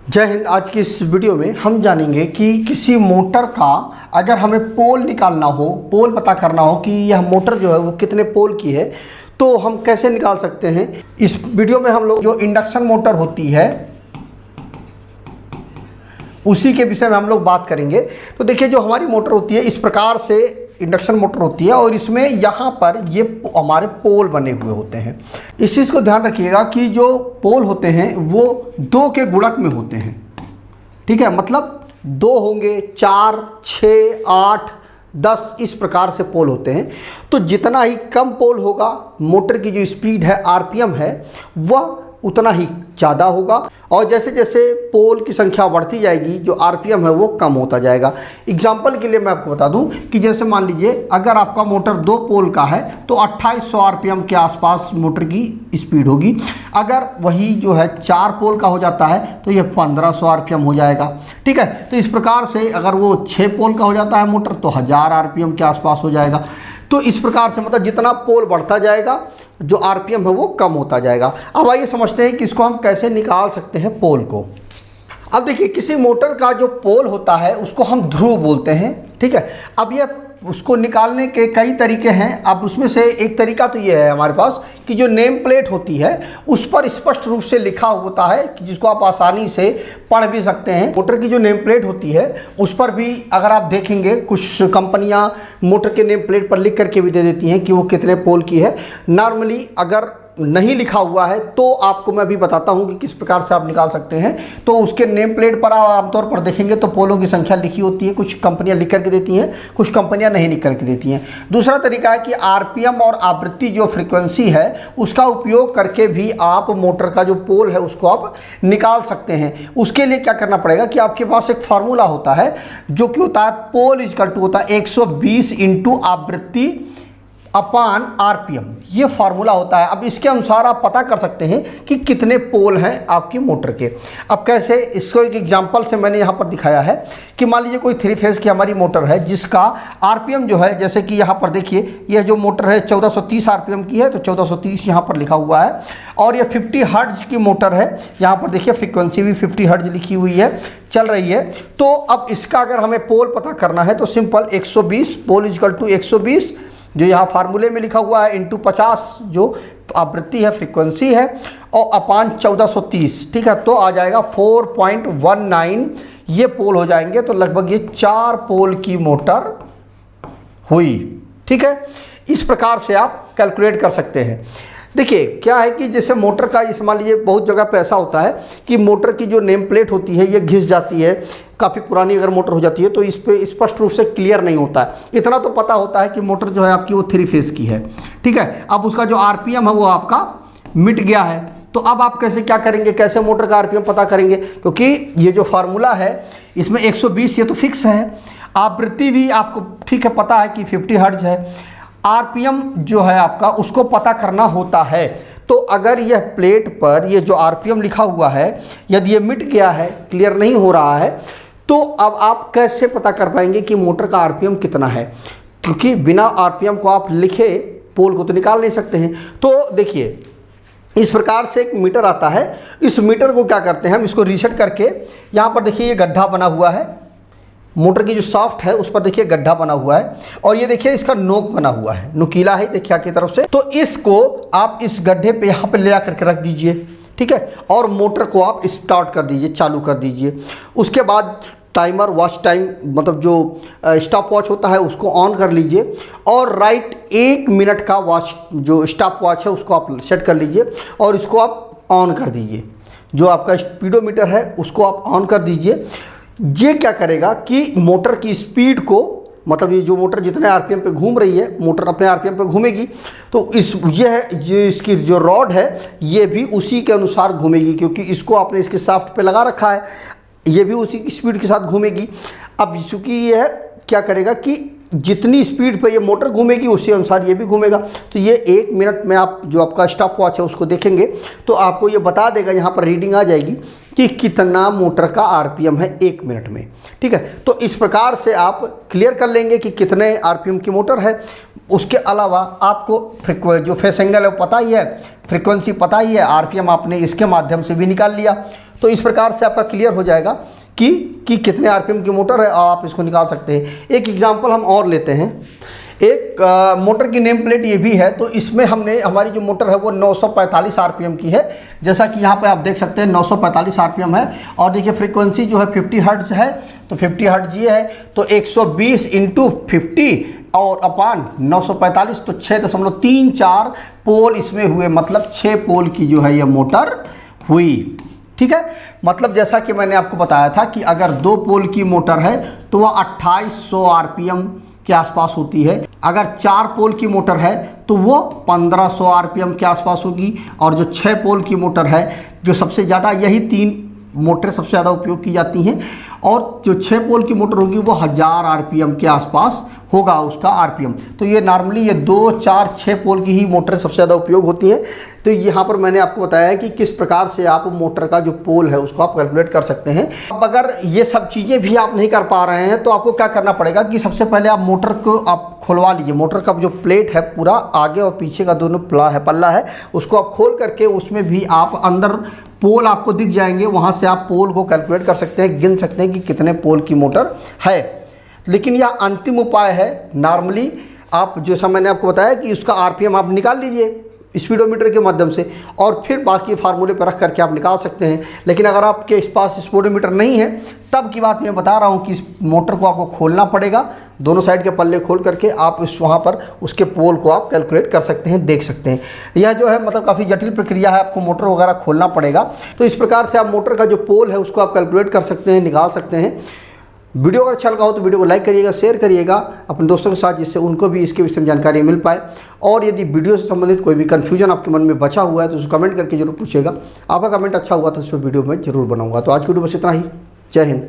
जय हिंद। आज की इस वीडियो में हम जानेंगे कि किसी मोटर का अगर हमें पोल निकालना हो, पोल पता करना हो कि यह मोटर जो है वो कितने पोल की है, तो हम कैसे निकाल सकते हैं। इस वीडियो में हम लोग जो इंडक्शन मोटर होती है उसी के विषय में हम लोग बात करेंगे। तो देखिए, जो हमारी मोटर होती है इस प्रकार से इंडक्शन मोटर होती है और इसमें यहाँ पर ये हमारे पोल बने हुए होते हैं। इस चीज़ को ध्यान रखिएगा कि जो पोल होते हैं वो 2 के गुणक में होते हैं। ठीक है, मतलब 2 होंगे, 4, 6, 8, 10 इस प्रकार से पोल होते हैं। तो जितना ही कम पोल होगा, मोटर की जो स्पीड है, आरपीएम है, वह उतना ही ज़्यादा होगा। और जैसे जैसे पोल की संख्या बढ़ती जाएगी, जो आरपीएम है वो कम होता जाएगा। एग्जाम्पल के लिए मैं आपको बता दूं कि जैसे मान लीजिए अगर आपका मोटर 2 पोल का है तो 2800 आरपीएम के आसपास मोटर की स्पीड होगी। अगर वही जो है 4 पोल का हो जाता है तो ये 1500 आरपीएम हो जाएगा। ठीक है, तो इस प्रकार से अगर वो 6 पोल का हो जाता है मोटर तो 1000 आरपीएम के आसपास हो जाएगा। तो इस प्रकार से मतलब जितना पोल बढ़ता जाएगा जो आरपीएम है वो कम होता जाएगा। अब आइए समझते हैं कि इसको हम कैसे निकाल सकते हैं पोल को। अब देखिए, किसी मोटर का जो पोल होता है उसको हम ध्रुव बोलते हैं। ठीक है, अब ये उसको निकालने के कई तरीके हैं। अब उसमें से एक तरीका तो ये है हमारे पास कि जो नेम प्लेट होती है उस पर स्पष्ट रूप से लिखा होता है कि जिसको आप आसानी से पढ़ भी सकते हैं। मोटर की जो नेम प्लेट होती है उस पर भी अगर आप देखेंगे, कुछ कंपनियां मोटर के नेम प्लेट पर लिख करके भी दे देती हैं कि वो कितने पोल की है। नॉर्मली अगर नहीं लिखा हुआ है तो आपको मैं अभी बताता हूं कि किस प्रकार से आप निकाल सकते हैं। तो उसके नेम प्लेट पर आप आमतौर पर देखेंगे तो पोलों की संख्या लिखी होती है। कुछ कंपनियां लिख करके देती हैं, कुछ कंपनियां नहीं लिख करके देती हैं। दूसरा तरीका है कि आरपीएम और आवृत्ति जो फ्रीक्वेंसी है उसका उपयोग करके भी आप मोटर का जो पोल है उसको आप निकाल सकते हैं। उसके लिए क्या करना पड़ेगा कि आपके पास एक फार्मूला होता है जो कि होता है पोल इक्वल टू होता है 120 इंटू आवृत्ति अपान आरपीएम। ये फार्मूला होता है। अब इसके अनुसार आप पता कर सकते हैं कि कितने पोल हैं आपकी मोटर के। अब कैसे, इसको एक एग्जांपल से मैंने यहाँ पर दिखाया है कि मान लीजिए कोई 3 फेज की हमारी मोटर है जिसका आरपीएम जो है, जैसे कि यहाँ पर देखिए यह जो मोटर है 1430 आरपीएम की है, तो 1430 यहाँ पर लिखा हुआ है। और यह 50 हर्ट्ज की मोटर है। यहाँ पर देखिए फ्रीक्वेंसी भी 50 हर्ट्ज लिखी हुई है, चल रही है। तो अब इसका अगर हमें पोल पता करना है तो सिंपल 120 पोल इक्वल टू 120 जो यहाँ फार्मूले में लिखा हुआ है इंटू 50 जो आवृत्ति है, फ्रीक्वेंसी है, और अपान 1430। ठीक है, तो आ जाएगा 4.19 ये पोल हो जाएंगे। तो लगभग ये 4 पोल की मोटर हुई। ठीक है, इस प्रकार से आप कैलकुलेट कर सकते हैं। देखिए क्या है कि जैसे मोटर का, जैसे मान लीजिए बहुत जगह पे ऐसा होता है कि मोटर की जो नेम प्लेट होती है ये घिस जाती है, काफ़ी पुरानी अगर मोटर हो जाती है तो इस पे स्पष्ट रूप से क्लियर नहीं होता है। इतना तो पता होता है कि मोटर जो है आपकी वो 3 फेज की है। ठीक है, अब उसका जो आरपीएम है वो आपका मिट गया है। तो अब आप कैसे क्या करेंगे, कैसे मोटर का आरपीएम पता करेंगे, क्योंकि ये जो फार्मूला है इसमें 120 ये तो फिक्स है। आवृत्ति भी आपको ठीक है पता है कि 50 हर्ट्ज है। आरपीएम जो है आपका उसको पता करना होता है। तो अगर यह प्लेट पर ये जो आरपीएम लिखा हुआ है यदि ये मिट गया है, क्लियर नहीं हो रहा है, तो अब आप कैसे पता कर पाएंगे कि मोटर का आरपीएम कितना है, क्योंकि बिना आरपीएम को आप लिखे पोल को तो निकाल नहीं सकते हैं। तो देखिए इस प्रकार से एक मीटर आता है। इस मीटर को क्या करते हैं हम, इसको रीसेट करके यहाँ पर देखिए ये गड्ढा बना हुआ है, मोटर की जो सॉफ्ट है उस पर देखिए गड्ढा बना हुआ है, और ये देखिए इसका नोक बना हुआ है, नुकीला है देखिए आगे की तरफ से। तो इसको आप इस गड्ढे पे यहाँ पे ले आकर के रख दीजिए। ठीक है, और मोटर को आप स्टार्ट कर दीजिए, चालू कर दीजिए। उसके बाद टाइमर, वॉच टाइम मतलब जो स्टॉप वॉच होता है उसको ऑन कर लीजिए, और राइट 1 मिनट का वॉच जो स्टॉप वॉच है उसको आप सेट कर लीजिए और इसको आप ऑन कर दीजिए। जो आपका स्पीडोमीटर है उसको आप ऑन कर दीजिए। ये क्या करेगा कि मोटर की स्पीड को, मतलब ये जो मोटर जितने आरपीएम पे घूम रही है, मोटर अपने आरपीएम पे घूमेगी, तो ये इसकी जो रॉड है ये भी उसी के अनुसार घूमेगी, क्योंकि इसको आपने इसके शाफ्ट पे लगा रखा है, ये भी उसी की स्पीड के साथ घूमेगी। अब चूँकि ये क्या करेगा कि जितनी स्पीड पे ये मोटर घूमेगी उसी अनुसार ये भी घूमेगा। तो ये 1 मिनट में आप जो आपका स्टॉप वॉच है उसको देखेंगे तो आपको ये बता देगा, यहाँ पर रीडिंग आ जाएगी कि कितना मोटर का आरपीएम है 1 मिनट में। ठीक है, तो इस प्रकार से आप क्लियर कर लेंगे कि कितने आरपीएम की मोटर है। उसके अलावा आपको जो फेस एंगल है वो पता ही है, फ्रीक्वेंसी पता ही है, आरपीएम आपने इसके माध्यम से भी निकाल लिया। तो इस प्रकार से आपका क्लियर हो जाएगा कि कितने आरपीएम की मोटर है, आप इसको निकाल सकते हैं। एक एग्जांपल हम और लेते हैं। एक मोटर की नेम प्लेट ये भी है, तो इसमें हमने हमारी जो मोटर है वो 945 आरपीएम की है। जैसा कि यहाँ पे आप देख सकते हैं 945 आरपीएम है, और देखिए फ्रीक्वेंसी जो है 50 हर्ट्ज है, तो 50 हर्ट्ज ये है, तो 120 इंटू 50 और अपान 945, तो 6.34 पोल इसमें हुए, मतलब 6 पोल की जो है ये मोटर हुई। ठीक है, मतलब जैसा कि मैंने आपको बताया था कि अगर 2 पोल की मोटर है तो वह 2800 आरपीएम के आसपास होती है। अगर 4 पोल की मोटर है तो वो 1500 आरपीएम के आसपास होगी, और जो 6 पोल की मोटर है, जो सबसे ज़्यादा, यही 3 मोटरें सबसे ज़्यादा उपयोग की जाती हैं, और जो 6 पोल की मोटर होगी वो 1000 आरपीएम के आसपास होगा उसका आरपीएम। तो ये नॉर्मली ये 2, 4, 6 पोल की ही मोटर सबसे ज़्यादा उपयोग होती है। तो यहाँ पर मैंने आपको बताया कि किस प्रकार से आप मोटर का जो पोल है उसको आप कैलकुलेट कर सकते हैं। अब अगर ये सब चीज़ें भी आप नहीं कर पा रहे हैं तो आपको क्या करना पड़ेगा कि सबसे पहले आप मोटर को आप खुलवा लीजिए। मोटर का जो प्लेट है पूरा आगे और पीछे का दोनों पल्ला है, उसको आप खोल करके उसमें भी आप अंदर पोल आपको दिख जाएंगे, वहाँ से आप पोल को कैलकुलेट कर सकते हैं, गिन सकते हैं कि कितने पोल की मोटर है। लेकिन यह अंतिम उपाय है। नॉर्मली आप जैसा मैंने आपको बताया कि उसका आरपीएम आप निकाल लीजिए स्पीडोमीटर के माध्यम से, और फिर बाकी फार्मूले पर रख करके आप निकाल सकते हैं। लेकिन अगर आपके पास स्पीडोमीटर नहीं है, तब की बात मैं बता रहा हूँ कि इस मोटर को आपको खोलना पड़ेगा, दोनों साइड के पल्ले खोल करके आप वहाँ पर उसके पोल को आप कैलकुलेट कर सकते हैं, देख सकते हैं। यह जो है मतलब काफ़ी जटिल प्रक्रिया है, आपको मोटर वगैरह खोलना पड़ेगा। तो इस प्रकार से आप मोटर का जो पोल है उसको आप कैलकुलेट कर सकते हैं, निकाल सकते हैं। वीडियो अगर अच्छा लगा हो तो वीडियो को लाइक करिएगा, शेयर करिएगा अपने दोस्तों के साथ, जिससे उनको भी इसके विषय में जानकारी मिल पाए। और यदि वीडियो से संबंधित कोई भी कन्फ्यूजन आपके मन में बचा हुआ है तो उसको कमेंट करके जरूर पूछिएगा। आपका कमेंट अच्छा हुआ तो उस पर वीडियो में जरूर बनाऊंगा। तो आज की वीडियो बस इतना ही। जय हिंद।